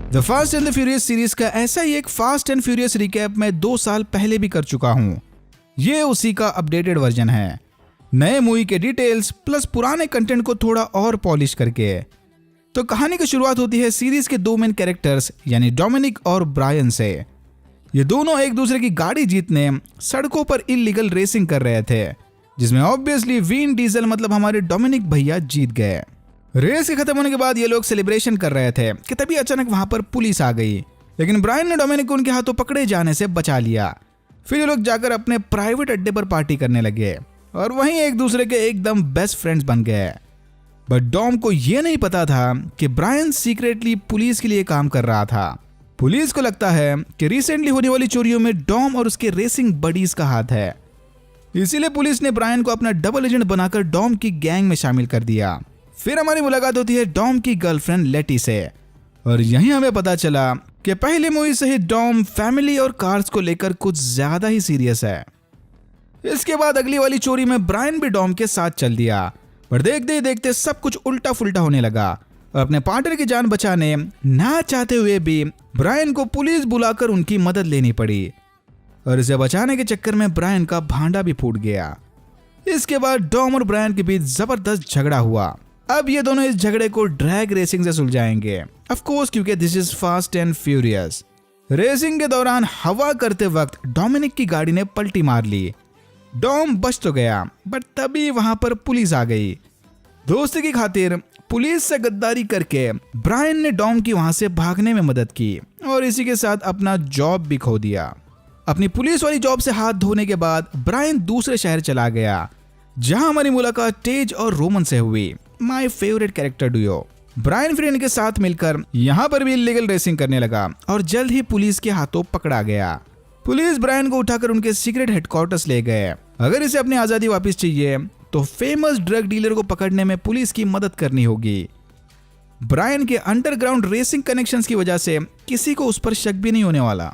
The fast and the furious series का ऐसा ही एक फास्ट एंड फ्यूरियस रिकैप मैं 2 साल पहले भी कर चुका हूँ। ये उसी का अपडेटेड वर्जन है, नए मूवी के डिटेल्स प्लस पुराने कंटेंट को थोड़ा और पॉलिश करके। तो कहानी की शुरुआत होती है सीरीज के 2 मेन कैरेक्टर्स यानी डोमिनिक और ब्रायन से। ये दोनों एक दूसरे की गाड़ी जीतने सड़कों पर इलीगल रेसिंग कर रहे थे, जिसमें ऑब्वियसली विन डीजल मतलब हमारे डोमिनिक भैया जीत गए। रेस के खत्म होने के बाद ये लोग सेलिब्रेशन कर रहे थे कि तभी अचानक वहां पर पुलिस आ गई, लेकिन ब्रायन ने डोमिनिक को उनके हाथों पकड़े जाने से बचा लिया। फिर ये लोग जाकर अपने प्राइवेट अड्डे पर पार्टी करने लगे और वहीं एक दूसरे के एकदम बेस्ट फ्रेंड्स बन गए। बट डॉम को यह नहीं पता था कि ब्रायन सीक्रेटली पुलिस के लिए काम कर रहा था। पुलिस को लगता है कि रिसेंटली होने वाली चोरियों में डॉम और उसके रेसिंग बडीज का हाथ है, इसीलिए पुलिस ने ब्रायन को अपना डबल एजेंट बनाकर डॉम की गैंग में शामिल कर दिया। फिर हमारी मुलाकात होती है डॉम की गर्लफ्रेंड लेटी से और यहीं हमें पता चला कि पहली मूवी से ही डॉम फैमिली और कार्स को लेकर कुछ ज्यादा ही सीरियस है। इसके बाद अगली वाली चोरी में ब्रायन भी डॉम के साथ चल दिया, पर देखते ही देखते सब कुछ उल्टा फुल्टा होने लगा और अपने पार्टनर की जान बचाने ना चाहते हुए भी ब्रायन को पुलिस बुलाकर उनकी मदद लेनी पड़ी और इसे बचाने के चक्कर में ब्रायन का भांडा भी फूट गया। इसके बाद डॉम और ब्रायन के बीच जबरदस्त झगड़ा हुआ। अब ये दोनों इस झगड़े को ड्रैग रेसिंग से सुलझाएंगे, ऑफ कोर्स, क्योंकि this is fast and furious. Racing के दौरान हवा करते वक्त डोमिनिक की गाड़ी ने पलटी मार ली। डॉम बच तो गया, बट तभी वहां पर पुलिस आ गई। दोस्ती की खातिर पुलिस से गद्दारी करके ब्रायन ने डॉम की वहां से भागने में मदद की और इसी के साथ अपना जॉब भी खो दिया। अपनी पुलिस वाली जॉब से हाथ धोने के बाद ब्रायन दूसरे शहर चला गया, जहां हमारी मुलाकात तेज और रोमन से हुई, my favourite character duo. Brian फिर इनके साथ मिलकर यहाँ पर भी इलीगल रेसिंग करने लगा और जल्द ही पुलिस के हाथों पकड़ा गया। पुलिस ब्रायन को उठाकर उनके सीक्रेट हेडक्वार्टर्स ले गए। अगर इसे अपनी आजादी वापस चाहिए तो फेमस ड्रग डीलर को पकड़ने में पुलिस की मदद करनी होगी। ब्रायन के अंडरग्राउंड रेसिंग कनेक्शंस की वजह से किसी को उस पर शक भी नहीं होने वाला।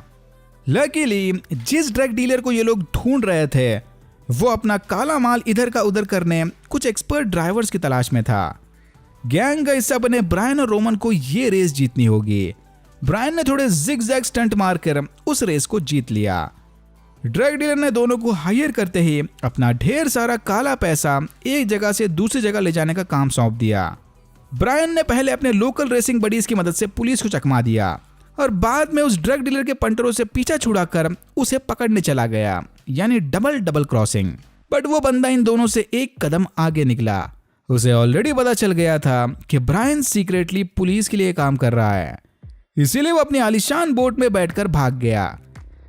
लकीली जिस ड्रग डीलर को ये लोग ढूंढ रहे थे वो अपना काला माल इधर का उधर करने कुछ एक्सपर्ट ड्राइवर्स की तलाश में था। गैंग का हिस्सा बने ब्रायन और रोमन को ये रेस जीतनी होगी। ब्रायन ने थोड़े जिग-जैग स्टंट मारकर उस रेस को जीत लिया। ड्रग डीलर ने दोनों को हायर करते ही अपना ढेर सारा काला पैसा एक जगह से दूसरी जगह ले जाने का काम सौंप दिया। ब्रायन ने पहले अपने लोकल रेसिंग बडीज की मदद से पुलिस को चकमा दिया और बाद में उस ड्रग डीलर के पंटरों से पीछा छुड़ाकर उसे पकड़ने चला गया, यानी डबल क्रॉसिंग। बट वो बंदा इन दोनों से एक कदम आगे निकला। उसे ऑलरेडी पता चल गया था कि ब्रायन सीक्रेटली पुलिस के लिए काम कर रहा है, इसीलिए वो अपनी आलीशान बोट में बैठकर भाग गया।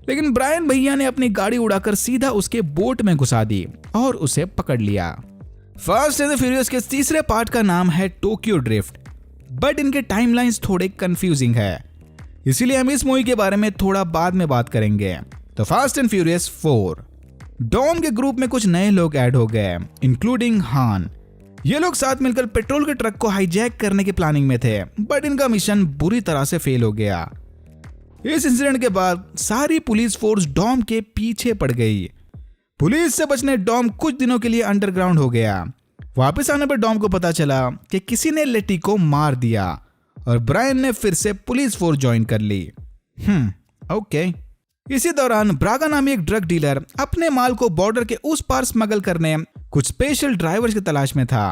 लेकिन ब्रायन भैया ने अपनी गाड़ी उड़ाकर सीधा उसके बोट में घुसा दी और उसे पकड़ लिया। फास्ट एंड द फ्यूरियस के तीसरे पार्ट का नाम है टोक्यो ड्रिफ्ट, बट इनके टाइमलाइंस थोड़े कंफ्यूजिंग है, इसीलिए हम इस मूवी के बारे में थोड़ा बाद में बात करेंगे। तो फास्ट एंड फ्यूरियस 4। डॉम के ग्रुप में कुछ नए लोग ऐड हो गए, इंक्लूडिंग हान। ये लोग साथ मिलकर पेट्रोल के ट्रक को हाईजैक करने की प्लानिंग में थे, बट इनका मिशन बुरी तरह से फेल हो गया। इस इंसिडेंट के बाद सारी पुलिस फोर्स डॉम के पीछे पड़ गई। पुलिस से बचने डॉम कुछ दिनों के लिए अंडरग्राउंड हो गया। वापस आने पर डॉम को पता चला कि किसी ने लेटी को मार दिया और ब्रायन ने फिर से पुलिस फोर्स ज्वाइन कर ली। ओके। इसी दौरान ब्रागा नामी एक ड्रग डीलर अपने माल को बॉर्डर के उस पार स्मगल करने कुछ स्पेशल ड्राइवर्स की तलाश में था।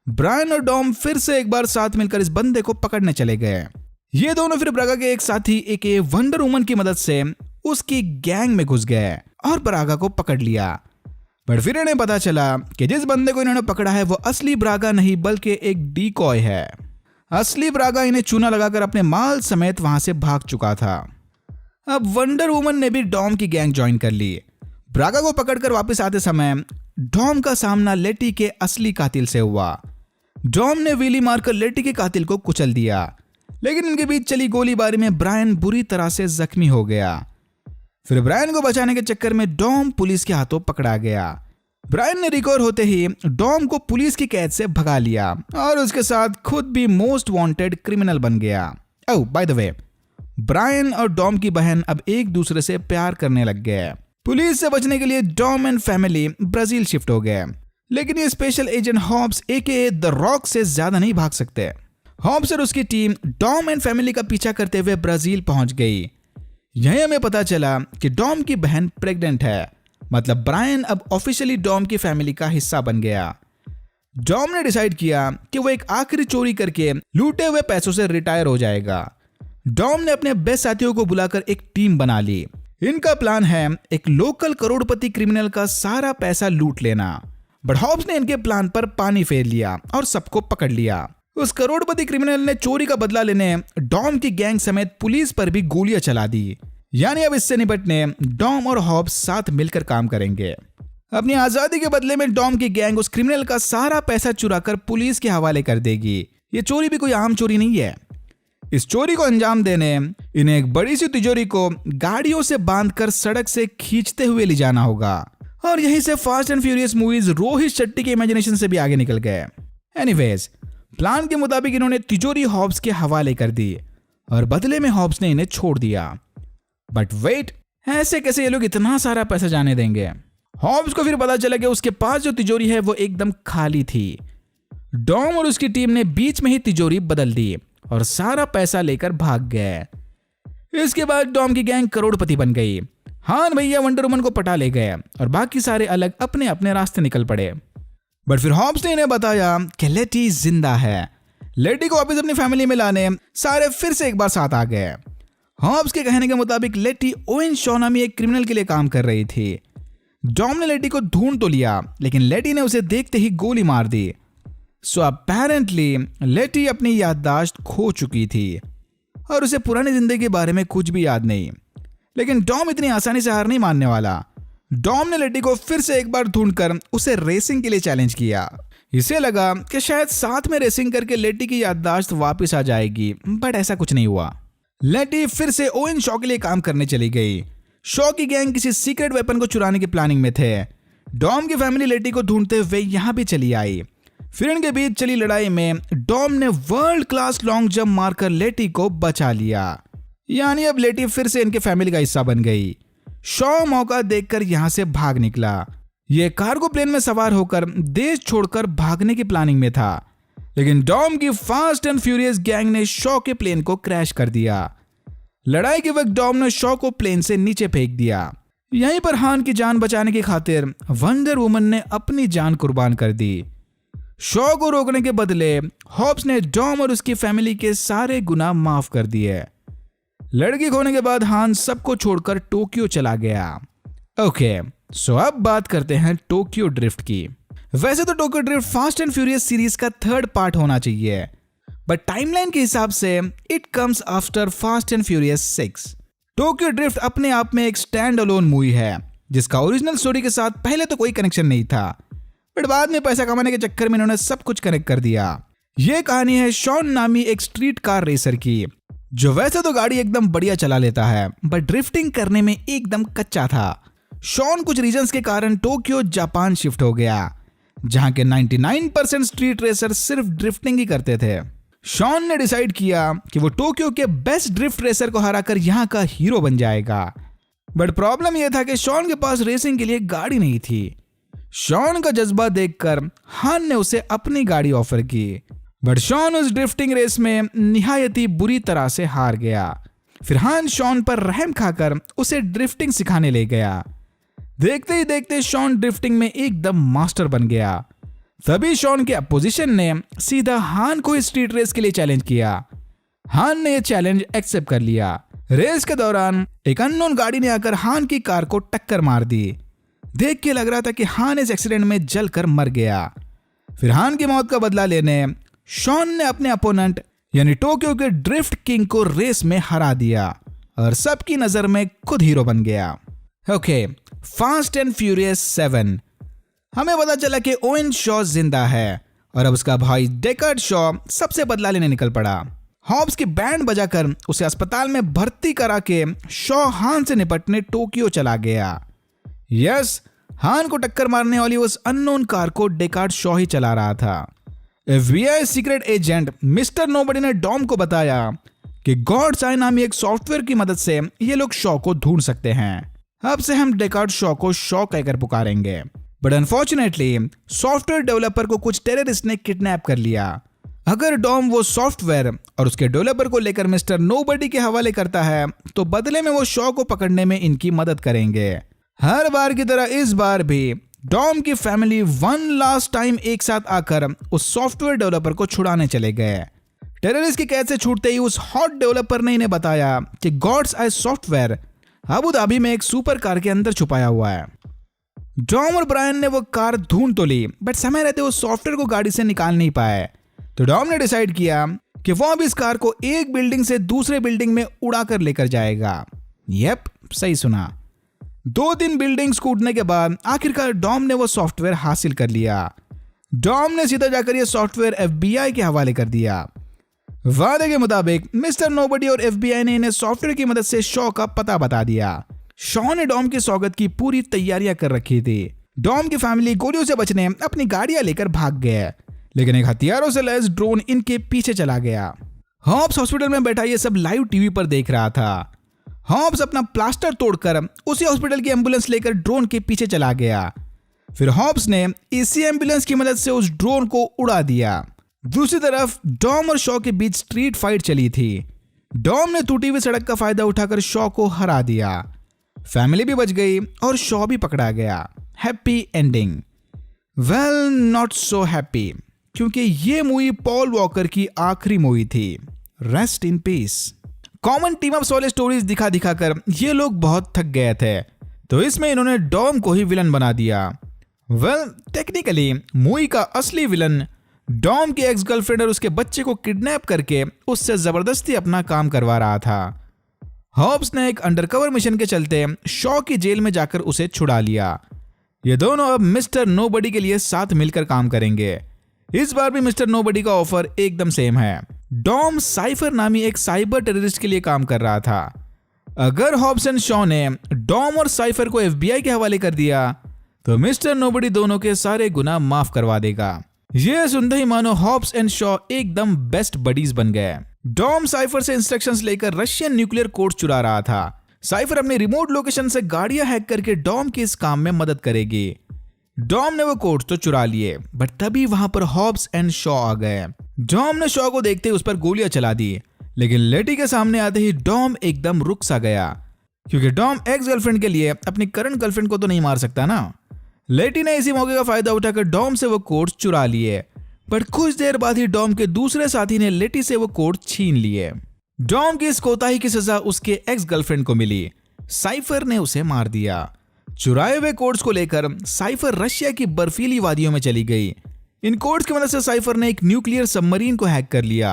ब्रायन और डॉम फिर से एक बार साथ मिलकर इस बंदे को पकड़ने चले गए। ये दोनों फिर ब्रागा के एक साथी एक वंडर वुमन की मदद से उसकी गैंग में घुस गए और ब्रागा को पकड़ लिया। पर फिर इन्हें पता चला कि जिस बंदे को इन्होंने पकड़ा है वो असली ब्रागा नहीं बल्कि एक डीकॉय है। असली ब्रागा इन्हें चूना लगाकर अपने माल समेत वहां से भाग चुका था। अब वंडर वुमन ने भी डॉम की गैंग ज्वाइन कर ली। ब्रागा को पकड़कर वापस आते समय डॉम का सामना लेटी के असली कातिल से हुआ। डॉम ने व्हीली मारकर लेटी के कातिल को कुचल दिया, लेकिन इनके बीच चली गोलीबारी में ब्रायन बुरी तरह से जख्मी हो गया। फिर ब्रायन को बचाने के चक्कर में डॉम पुलिस के हाथों पकड़ा गया। ब्रायन ने रिकवर होते ही डॉम को पुलिस की कैद से भगा लिया और उसके साथ खुद भी मोस्ट वांटेड क्रिमिनल बन गया। ओह बाय द वे, ब्रायन और डॉम की बहन अब एक दूसरे से प्यार करने लग गए। पुलिस से बचने के लिए Dom and family Brazil shift हो गए। लेकिन ये special agent Hobbs aka the Rock से ज्यादा नहीं भाग सकते। हॉब्स और उसकी टीम डॉम एंड फैमिली का पीछा करते हुए ब्राजील पहुंच गई। यहीं हमें पता चला कि डॉम की बहन प्रेग्नेंट है, मतलब ब्रायन अब ऑफिशियली डॉम की फैमिली का हिस्सा बन गया। डॉम ने डिसाइड किया कि वो एक आखिरी चोरी करके लूटे हुए पैसों से रिटायर हो जाएगा। डॉम ने अपने बेस्ट साथियों को बुलाकर एक टीम बना ली। इनका प्लान है एक लोकल करोड़पति क्रिमिनल का सारा पैसा लूट लेना। बट हॉब्स ने इनके प्लान पर पानी फेर लिया और सबको पकड़ लिया। उस करोड़पति क्रिमिनल ने चोरी का बदला लेने डॉम की गैंग समेत पुलिस पर भी गोलियां चला दी। यानी अब इससे निपटने डॉम और हॉब्स साथ मिलकर काम करेंगे। अपनी आजादी के बदले में डॉम की गैंग उस क्रिमिनल का सारा पैसा चुराकर पुलिस के हवाले कर देगी। ये चोरी भी कोई आम चोरी नहीं है। इस चोरी को अंजाम देने इन्हें एक बड़ी सी तिजोरी को गाड़ियों से बांधकर सड़क से खींचते हुए ले जाना होगा। और यहीं से fast and furious movies Rohit Shetty के इमेजिनेशन से भी आगे निकल गए। एनीवेज, प्लान के मुताबिक इन्होंने तिजोरी हॉब्स के हवाले कर दी और बदले में हॉब्स ने इन्हें छोड़ दिया। बट वेट, ऐसे कैसे ये लोग इतना सारा पैसा जाने देंगे? हॉब्स को फिर पता चला कि उसके पास जो तिजोरी है वो एकदम खाली थी। डॉम और उसकी टीम ने बीच में ही तिजोरी बदल दी और सारा पैसा लेकर भाग गए। इसके बाद डॉम की गैंग करोड़पति बन गई। हान भैया वंडर वुमन को पटा ले गए और बाकी सारे अलग अपने अपने रास्ते निकल पड़े। बट फिर हॉब्स ने इन्हें बताया कि लेटी जिंदा है। लेटी को वापस अपनी फैमिली में लाने सारे फिर से एक बार साथ आ गए। हॉब्स के कहने के मुताबिक लेटी ओवेन शॉ नामी एक क्रिमिनल के लिए काम कर रही थी। डॉम ने लेटी को ढूंढ तो लिया, लेकिन लेटी ने उसे देखते ही गोली मार दी। सो अपेरेंटली लेटी अपनी याददाश्त खो चुकी थी और उसे पुरानी जिंदगी के बारे में कुछ भी याद नहीं। लेकिन डॉम इतनी आसानी से हार नहीं मानने वाला। डॉम ने लेटी को फिर से एक बार ढूंढकर उसे रेसिंग के लिए चैलेंज किया। इसे लगा कि शायद साथ में रेसिंग करके लेटी की याददाश्त वापस आ जाएगी, बट ऐसा कुछ नहीं हुआ। लेटी फिर से ओवेन शॉ के लिए काम करने चली गई। शॉ की गैंग किसी सीक्रेट वेपन को चुराने की प्लानिंग में थे। डॉम की फैमिली लेटी को ढूंढते हुए यहां भी चली आई। फिर इनके बीच चली लड़ाई में डॉम ने वर्ल्ड क्लास लॉन्ग जंप मारकर लेटी को बचा लिया। यानी अब लेटी फिर से इनके फैमिली का हिस्सा बन गई। शॉ मौका देखकर यहां से भाग निकला। ये कार्गो प्लेन में सवार होकर देश छोड़कर भागने की प्लानिंग में था, लेकिन डॉम की फास्ट एंड फ्यूरियस गैंग ने शॉ के प्लेन को क्रैश कर दिया। लड़ाई के वक्त डॉम ने शॉ को प्लेन से नीचे फेंक दिया। यहीं पर हान की जान बचाने की खातिर वंडर वुमन ने अपनी जान कुर्बान कर दी। शॉ को रोकने के बदले हॉब्स ने डॉम और उसकी फैमिली के सारे गुनाह माफ कर दिए। लड़की खोने के बाद हान सबको छोड़कर टोक्यो चला गया। ओके, सो अब बात करते हैं टोक्यो ड्रिफ्ट की। वैसे तो Tokyo drift fast and furious series का 3rd पार्ट होना चाहिए, बट टाइमलाइन के हिसाब से it comes after fast and furious 6। Tokyo drift अपने आप में एक स्टैंड अलोन मूवी है, जिसका ओरिजिनल स्टोरी के साथ पहले तो कोई कनेक्शन नहीं था, बट बाद में पैसा कमाने के चक्कर में इन्होंने सब कुछ कनेक्ट कर दिया। यह कहानी है शॉन नामी एक स्ट्रीट कार रेसर की, जो वैसे तो गाड़ी एकदम बढ़िया चला लेता है, बट ड्रिफ्टिंग करने में एकदम कच्चा था। शॉन कुछ रीजंस के कारण टोक्यो जापान शिफ्ट हो गया, जहां के 99% स्ट्रीट रेसर सिर्फ ड्रिफ्टिंग ही करते थे। शॉन ने डिसाइड किया कि वो टोक्यो के बेस्ट ड्रिफ्ट रेसर को हराकर यहां का हीरो बन जाएगा। बट प्रॉब्लम यह था कि शॉन के पास रेसिंग के लिए गाड़ी नहीं थी। शॉन का जज्बा देखकर हान ने उसे अपनी गाड़ी ऑफर की, बट शॉन उस ड्रिफ्टिंग रेस में निहायती बुरी तरह से हार गया। फिर हान शॉन पर रहम खाकर उसे ड्रिफ्टिंग सिखाने ले गया। देखते ही देखते शॉन ड्रिफ्टिंग में एकदम मास्टर बन गया। तभी शॉन के अपोजिशन ने सीधा हान को स्ट्रीट रेस के लिए चैलेंज किया। हान ने यह चैलेंज एक्सेप्ट कर लिया। रेस के दौरान एक अननोन गाड़ी ने आकर हान की कार को टक्कर मार दी। देख के लग रहा था कि हान इस एक्सीडेंट में जलकर मर गया। फिर हान की मौत का बदला लेने शॉन ने अपने अपोनेंट यानी टोक्यो के ड्रिफ्ट किंग को रेस में हरा दिया और सबकी नजर में खुद हीरो बन गया। Okay, fast and furious 7। हमें पता चला कि ओवेन शॉ जिंदा है और अब उसका भाई डेकर्ड शॉ सबसे बदला लेने निकल पड़ा। हॉब्स की बैंड बजाकर उसे अस्पताल में भर्ती करा के शॉ हान से निपटने टोक्यो चला गया। यस, हान को टक्कर मारने वाली उस अननोन कार को डेकर्ड शॉ ही चला रहा था। FBI secret agent mister nobody ने डॉम को बताया कि गॉड्स आई नामी एक सॉफ्टवेयर की मदद से ये लोग शॉ को ढूंढ सकते हैं। अब से हम डेकर्ड शॉ को शॉ कहकर पुकारेंगे। बट अनफॉर्चुनेटली सॉफ्टवेयर डेवलपर को कुछ टेररिस्ट ने किडनैप कर लिया। अगर डॉम वो सॉफ्टवेयर और उसके डेवलपर को लेकर मिस्टर नोबडी के हवाले करता है तो बदले में वो शॉ को पकड़ने में इनकी मदद करेंगे। हर बार की तरह इस बार भी डॉम की फैमिली वन लास्ट टाइम एक साथ आकर उस सॉफ्टवेयर डेवलपर को छुड़ाने चले गए। टेररिस्ट की कैद से छूटते ही उस हॉट डेवलपर ने इन्हें बताया कि गॉड्स आई सॉफ्टवेयर अबू धाबी में एक सुपर कार के अंदर छुपाया हुआ है। डॉम और ब्रायन ने वो कार ढूंढ तो ली बट समय रहते वो सॉफ्टवेयर को गाड़ी से निकाल नहीं पाए। तो डॉम ने डिसाइड किया कि वो अब इस कार को एक बिल्डिंग से दूसरे बिल्डिंग में उड़ाकर लेकर जाएगा। यप, सही सुना। 2-3 बिल्डिंग्स कूदने के बाद आखिरकार डॉम ने वो सॉफ्टवेयर हासिल कर लिया। डॉम ने सीधा जाकर ये सॉफ्टवेयर FBI के हवाले कर दिया। वादे के मुताबिक मिस्टर नोबडी और FBI ने इन्हें सॉफ्टवेयर की मदद से शॉ का पता बता दिया। शॉ ने डॉम के स्वागत की पूरी तैयारियां कर रखी थी। डॉम की फैमिली गोलियों से बचने अपनी गाड़ियां लेकर भाग गए, लेकिन एक हथियारों से लैस ड्रोन इनके पीछे चला गया। हॉब्स हॉस्पिटल में बैठा ये सब लाइव टीवी पर देख रहा था। हॉब्स अपना प्लास्टर तोड़कर उसी हॉस्पिटल की एम्बुलेंस लेकर ड्रोन के पीछे चला गया। फिर हॉब्स ने इसी एम्बुलेंस की मदद से उस ड्रोन को उड़ा दिया। दूसरी तरफ डॉम और शॉ के बीच स्ट्रीट फाइट चली थी। डॉम ने टूटी हुई सड़क का फायदा उठाकर शॉ को हरा दिया। फैमिली भी बच गई और शॉ भी पकड़ा गया। Happy ending? Well, not so happy, क्योंकि ये मूवी पॉल वॉकर की आखिरी मूवी थी। Rest in peace. Common team ups वाले स्टोरीज दिखा दिखा कर ये लोग बहुत थक गए थे, तो इसमें इन्होंने डॉम को ही विलन बना दिया। वेल, टेक्निकली मूवी का असली विलन डॉम की एक्स गर्लफ्रेंड और उसके बच्चे को किडनैप करके उससे जबरदस्ती अपना काम करवा रहा था। हॉब्स ने एक अंडरकवर मिशन के चलते शॉ की जेल में जाकर उसे छुड़ा लिया। ये दोनों अब मिस्टर नोबडी के लिए साथ मिलकर काम करेंगे। इस बार भी मिस्टर नोबडी का ऑफर एकदम सेम है। डॉम साइफर नामी एक साइबर टेररिस्ट के लिए काम कर रहा था। अगर हॉब्स एंड शॉ ने डॉम और साइफर को FBI के हवाले कर दिया तो मिस्टर नोबडी दोनों के सारे गुनाह माफ करवा देगा। ये सुनते ही मानो हॉब्स एंड शॉ एकदम बेस्ट बडीज बन गए। डॉम साइफर से इंस्ट्रक्शंस लेकर रशियन न्यूक्लियर कोड चुरा रहा था। साइफर अपनी रिमोट लोकेशन से गाड़ियां हैक करके डॉम के इस काम में मदद करेगी। डॉम ने वो कोड तो चुरा लिए, बट तभी वहां पर हॉब्स एंड शॉ आ गए। डॉम ने शॉ को देखते ही उस पर गोलियां चला दी, लेकिन लेटी के सामने आते ही डॉम एकदम रुक सा गया, क्योंकि डॉम एक्स गर्लफ्रेंड के लिए अपनी करंट गर्लफ्रेंड को तो नहीं मार सकता ना। लेटी ने इसी मौके का फायदा उठाकर डॉम से वो कोड चुरा लिए, बट कुछ देर बाद ही डॉम के दूसरे साथी ने लेटी से वो कोड छीन लिए। डॉम की इस कोताही की सजा उसके एक्स गर्लफ्रेंड को मिली। साइफर ने उसे मार दिया। चुराए हुए कोड्स को लेकर साइफर रशिया की बर्फीली वादियों में चली गई। इन कोड्स की मदद से साइफर ने एक न्यूक्लियर सबमरीन को हैक कर लिया।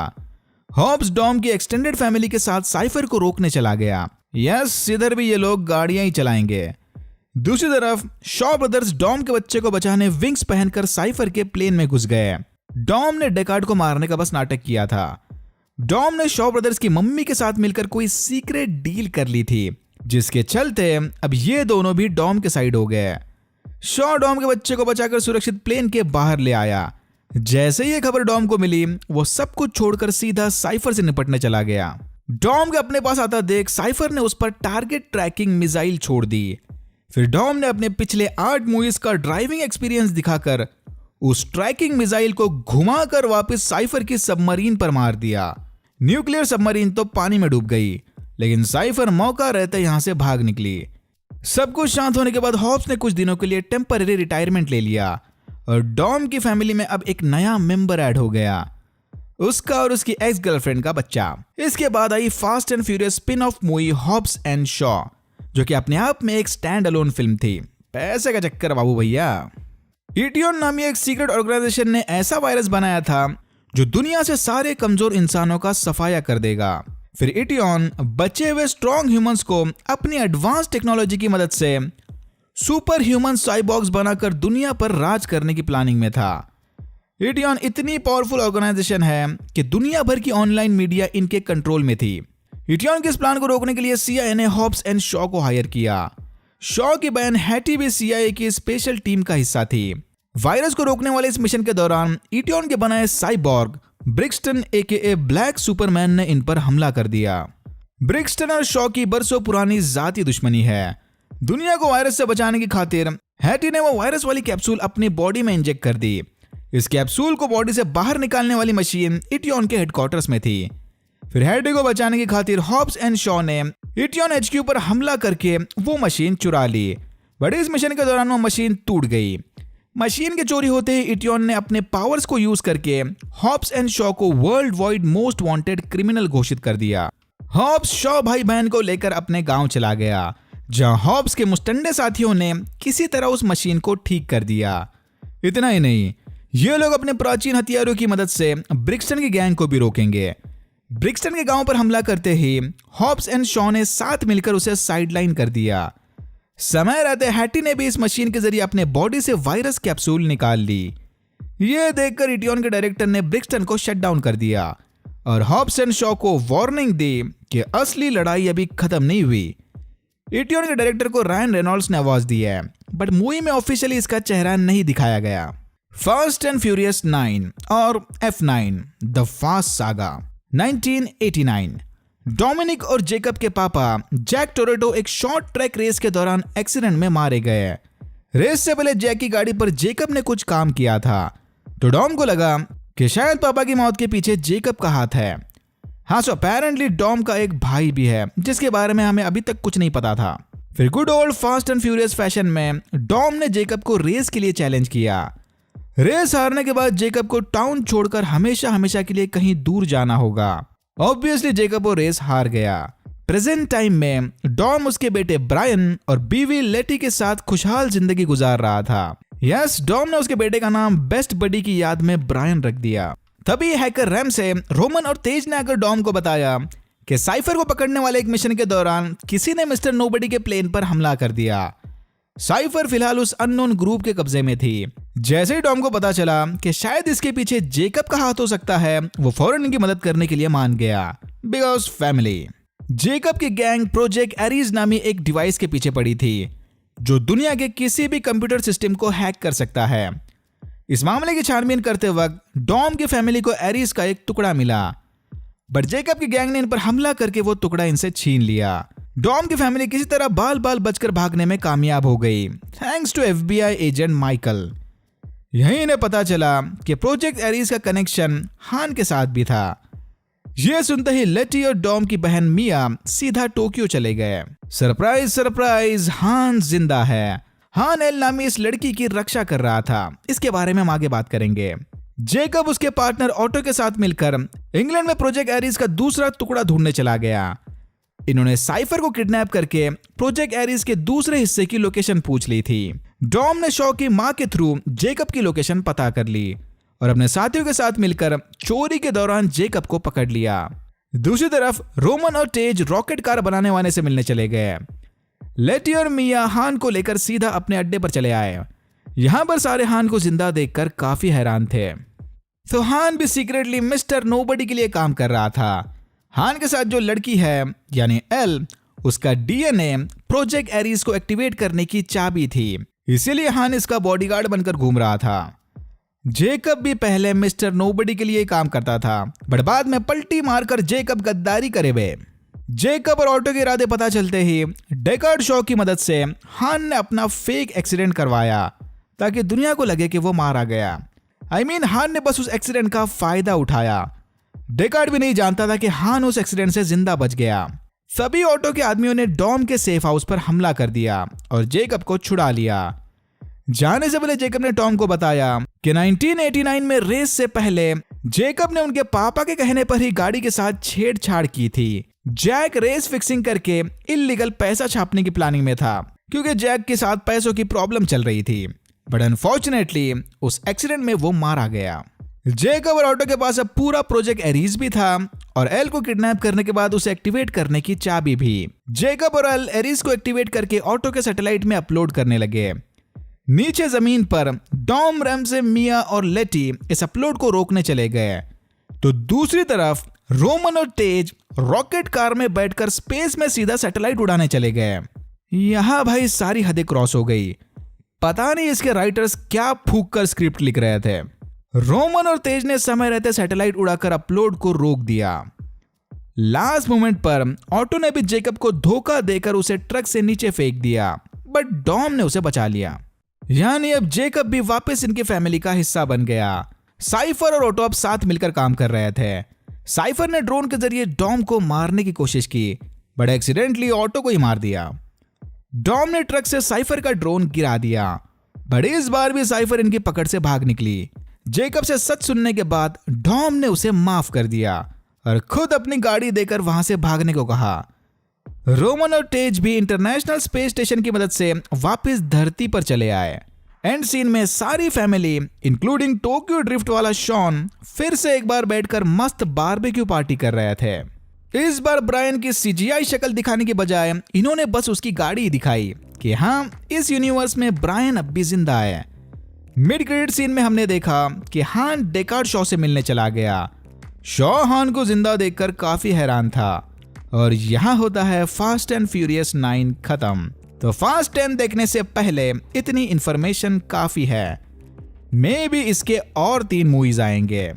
हॉब्स डॉम की एक्सटेंडेड फैमिली के साथ साइफर को रोकने चला गया। यस, इधर भी ये लोग गाड़ियां ही चलाएंगे। दूसरी तरफ शॉ ब्रदर्स डॉम के बच्चे को बचाने विंग्स पहनकर साइफर के प्लेन में घुस गए। डॉम ने डेकार्ड को मारने का बस नाटक किया था। डॉम ने शॉ ब्रदर्स की मम्मी के साथ मिलकर कोई सीक्रेट डील कर ली थी, जिसके चलते अब ये दोनों भी डॉम के साइड हो गए। शॉ डॉम के बच्चे को बचाकर सुरक्षित प्लेन के बाहर ले आया। जैसे ही ये खबर डॉम को मिली, वो सब कुछ छोड़कर सीधा साइफर से निपटने चला गया। डॉम के अपने पास आता देख साइफर ने उस पर टारगेट ट्रैकिंग मिसाइल छोड़ दी। फिर डॉम ने अपने पिछले 8 मूवीज का ड्राइविंग एक्सपीरियंस दिखाकर उस ट्रैकिंग मिसाइल को घुमाकर वापस साइफर की सबमरीन पर मार दिया। न्यूक्लियर सबमरीन तो पानी में डूब गई, लेकिन साइफर मौका रहते यहां से भाग निकली। सब कुछ शांत होने के बाद हॉब्स ने कुछ दिनों के लिए टेम्पररी रिटायरमेंट ले लिया और डॉम की फैमिली में अब एक नया मेंबर ऐड हो गया, उसका और उसकी एक्स गर्लफ्रेंड का बच्चा। इसके बाद आई Fast and Furious spin off movie Hobbs and Shaw, जो कि अपने आप में एक स्टैंड अलोन फिल्म थी। पैसे का चक्कर बाबू भैया। इटियन नामी एक सीक्रेट ऑर्गेनाइजेशन ने ऐसा वायरस बनाया था जो दुनिया से सारे कमजोर इंसानों का सफाया कर देगा। फिर इटियन बचे हुए स्ट्रॉन्ग ह्यूमंस को अपनी एडवांस टेक्नोलॉजी की मदद से सुपर ह्यूमन साइबॉर्ग्स बनाकर दुनिया पर राज करने की प्लानिंग में था। इटियन इतनी पावरफुल ऑर्गेनाइजेशन है कि दुनिया भर की ऑनलाइन मीडिया इनके कंट्रोल में थी। इटियन के इस प्लान को रोकने के लिए CIA ने हॉब्स एंड शॉ को हायर किया। शॉ की बहन हैटी भी CIA की स्पेशल टीम का हिस्सा थी। वायरस को रोकने वाले इस मिशन के दौरान इटियन के बनाए cyborg Brixton AKA black Superman ने इन पर हमला कर दिया। ब्रिक्सटन और शॉ की बरसों पुरानी जाती दुश्मनी है। दुनिया को वायरस से बचाने की खातिर हैटी ने वो वायरस वाली कैप्सूल अपनी बॉडी में इंजेक्ट कर दी। इस कैप्सूल को बॉडी से बाहर निकालने वाली मशीन इटियन के हेडक्वार्टर्स में थी। फिर हैटी को बचाने की खातिर हॉब्स एंड शॉ ने इटियन HQ पर हमला करके वो मशीन चुरा ली, बट इस मिशन के दौरान वो मशीन टूट गई। मशीन के चोरी होते ही इटियन ने अपने पावर्स को यूज करके हॉब्स एंड शॉ को world wide most wanted criminal घोषित कर दिया। हॉब्स शॉ भाई बहन को लेकर अपने गांव चला गया, जहां हॉब्स के मुस्टंडे साथियों ने किसी तरह उस मशीन को ठीक कर दिया। इतना ही नहीं, ये लोग अपने प्राचीन हथियारों की मदद से ब्रिक्सटन की गैंग को भी रोकेंगे। ब्रिक्सटन के गांव पर हमला करते ही हॉब्स एंड शॉ ने साथ मिलकर उसे साइडलाइन कर दिया। समय रहते हैटी ने भी इस मशीन के जरिए अपने बॉडी से वायरस कैप्सूल निकाल ली। ये देखकर इटियन के डायरेक्टर ने ब्रिक्सटन को शट डाउन कर दिया और हॉब्स एंड शॉ को वार्निंग दी कि असली लड़ाई अभी खत्म नहीं हुई। इटियन के डायरेक्टर को रायन रेनॉल्ड्स ने आवाज दी है, बट मूवी में ऑफिशियली इसका चेहरा नहीं दिखाया गया। फास्ट एंड फ्यूरियस 9 और F9 the Fast Saga 1989। Dominic और जेकब के पापा जैक टोरेटो एक शॉर्ट ट्रैक रेस के दौरान एक्सीडेंट में मारे गए। रेस से पहले जैक की गाड़ी पर जेकब ने कुछ काम किया था, तो डॉम को लगा कि शायद पापा की मौत के पीछे जेकब का हाथ है। हाँ, सो अपेरेंटली डॉम का एक भाई भी है जिसके बारे में हमें अभी तक कुछ नहीं पता था। फिर good old fast and furious fashion में डॉम ने जेकब को रेस के लिए चैलेंज किया। रेस हारने के बाद जेकब को टाउन छोड़कर हमेशा हमेशा के लिए कहीं दूर जाना होगा। ऑब्वियसली जेकब वो रेस हार गया। प्रेजेंट टाइम में डॉम उसके बेटे ब्रायन और बीवी लेटी के साथ खुशहाल जिंदगी गुजार रहा था। यस, डॉम ने उसके बेटे का नाम बेस्ट बडी की याद में ब्रायन रख दिया। तभी हैकर रैम से रोमन और तेज ने आकर डॉम को बताया कि साइफर को पकड़ने वाले एक मिशन के दौरान किसी ने मिस्टर नोबडी के प्लेन पर हमला कर दिया। साइफर फिलहाल उस अननोन ग्रुप के कब्जे में थी। जैसे ही डॉम को पता चला कि शायद इसके पीछे जेकब का हाथ हो सकता है, वो फौरन इनकी मदद करने के लिए मान गया। Because family. जेकब की गैंग प्रोजेक्ट एरीज नामी एक डिवाइस के पीछे पड़ी थी जो दुनिया के किसी भी कंप्यूटर सिस्टम को हैक कर सकता है। इस मामले की छानबीन करते वक्त डॉम की फैमिली को एरीज का एक टुकड़ा मिला, बट जेकब की गैंग ने इन पर हमला करके वो टुकड़ा इनसे छीन लिया। डॉम की फैमिली किसी तरह बाल बाल बचकर भागने में कामयाब हो गई, thanks to FBI agent Michael. यहीं इन्हें पता चला कि प्रोजेक्ट एरीज का कनेक्शन हान के साथ भी था। यह सुनते ही लेटी और डॉम की बहन मिया सीधा टोक्यो चले गए। सरप्राइज सरप्राइज, हान जिंदा है। हान एल नामी इस लड़की की रक्षा कर रहा था। इसके बारे में हम आगे बात करेंगे। जेकब उसके पार्टनर ऑटो के साथ मिलकर इंग्लैंड में प्रोजेक्ट एरीज का दूसरा टुकड़ा ढूंढने चला गया। इन्होंने साइफर को किडनैप करके प्रोजेक्ट एरीज के दूसरे हिस्से की लोकेशन पूछ ली थी। डॉम ने शॉ की मां के थ्रू जेकब की लोकेशन पता कर ली और अपने साथियों के साथ मिलकर चोरी के दौरान जेकब को पकड़ लिया। दूसरी तरफ रोमन और तेज रॉकेट कार बनाने वाले से मिलने चले गए। लेटी और मिया हान को लेकर सीधा अपने अड्डे पर चले आए। यहां पर सारे हान को जिंदा देखकर काफी हैरान थे। तो हान भी सीक्रेटली मिस्टर नोबडी के लिए काम कर रहा था। हान के साथ जो लड़की है यानी एल, उसका DNA प्रोजेक्ट एरीज को एक्टिवेट करने की चाबी थी, इसीलिए हान इसका बॉडीगार्ड बनकर घूम रहा था। जेकब भी पहले मिस्टर नोबडी के लिए काम करता था, बट बाद में पलटी मारकर जेकब गद्दारी करे हुए। जेकब और ऑटो के इरादे पता चलते ही डेकार्ड शॉ की मदद से हान ने अपना फेक एक्सीडेंट करवाया ताकि दुनिया को लगे कि वो मारा गया। हान ने बस उस एक्सीडेंट का फायदा उठाया। डेकार्ड भी नहीं जानता था कि हान उस एक्सीडेंट से जिंदा बच गया। सभी ऑटो के आदमियों ने डॉम के सेफ हाउस पर हमला कर दिया और जेकब को छुड़ा लिया। जाने से पहले जेकब ने टॉम को बताया कि 1989 में रेस से पहले जेकब ने उनके पापा के कहने पर ही गाड़ी के साथ छेड़छाड़ की थी। जैक रेस फिक्सिंग करके इल्लीगल पैसा छापने की प्लानिंग में था क्योंकि जैक के साथ पैसों की प्रॉब्लम चल रही थी, बट अनफॉर्चुनेटली उस एक्सीडेंट में वो मारा गया। जेकब और ऑटो के पास अब पूरा प्रोजेक्ट एरीज भी था और एल को किडनैप करने के बाद उसे एक्टिवेट करने की चाबी भी। जेकब और एल एरीज को एक्टिवेट करके ऑटो के सैटेलाइट में अपलोड करने लगे। नीचे जमीन पर डॉम, रैम से मिया और लेटी इस अपलोड को रोकने चले गए, तो दूसरी तरफ रोमन और तेज रॉकेट कार में बैठकर स्पेस में सीधा सैटेलाइट उड़ाने चले गए। यहां भाई सारी हदें क्रॉस हो गई। पता नहीं इसके राइटर्स क्या फूंक कर स्क्रिप्ट लिख रहे थे। रोमन और तेज ने समय रहते सैटेलाइट उड़ाकर अपलोड को रोक दिया। लास्ट मोमेंट पर ऑटो ने भी जेकब को धोखा देकर उसे ट्रक से नीचे फेंक दिया। बट डॉम ने उसे बचा लिया। यानी अब जेकब भी वापस इनकी फैमिली का हिस्सा बन गया। साइफर और ओटो अब साथ मिलकर काम कर रहे थे। साइफर ने ड्रोन के जरिए डॉम को मारने की कोशिश की, बट एक्सीडेंटली ऑटो को ही मार दिया। डॉम ने ट्रक से साइफर का ड्रोन गिरा दिया, बट इस बार भी साइफर इनकी पकड़ से भाग निकली। जेकब से सच सुनने के बाद डॉम ने उसे माफ कर दिया और खुद अपनी गाड़ी देकर वहां से भागने को कहा। रोमन और टेज भी इंटरनेशनल स्पेस स्टेशन की मदद से वापस धरती पर चले आए। एंड सीन में सारी फैमिली इंक्लूडिंग टोक्यो ड्रिफ्ट वाला शॉन फिर से एक बार बैठकर मस्त बारबेक्यू पार्टी कर रहे थे। इस बार ब्रायन की सीजीआई शक्ल दिखाने के बजाय इन्होंने बस उसकी गाड़ी दिखाई कि हाँ, इस यूनिवर्स में ब्रायन अब भी जिंदा है। मिड क्रेडिट सीन में हमने देखा कि हान डेकार्ड शॉ से मिलने चला गया। शॉ हान को जिंदा देखकर काफी हैरान था। और यहां होता है फास्ट एंड फ्यूरियस 9 खत्म। तो फास्ट 10 देखने से पहले इतनी इंफॉर्मेशन काफी है। मे बी इसके और 3 मूवीज आएंगे।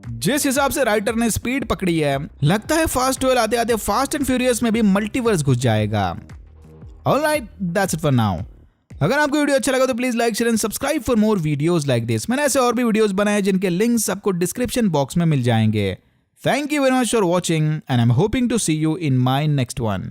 जिस हिसाब से राइटर ने स्पीड पकड़ी है, लगता है फास्ट 12 आते आते फास्ट एंड फ्यूरियस में भी मल्टीवर्स घुस जाएगा। Alright, that's it for now. अगर आपको वीडियो अच्छा लगा तो please like, share and subscribe for more videos like this. मैंने ऐसे और भी वीडियोस बनाए जिनके लिंक्स आपको डिस्क्रिप्शन बॉक्स में मिल जाएंगे। Thank you very much for watching and I'm hoping to see you in my next one.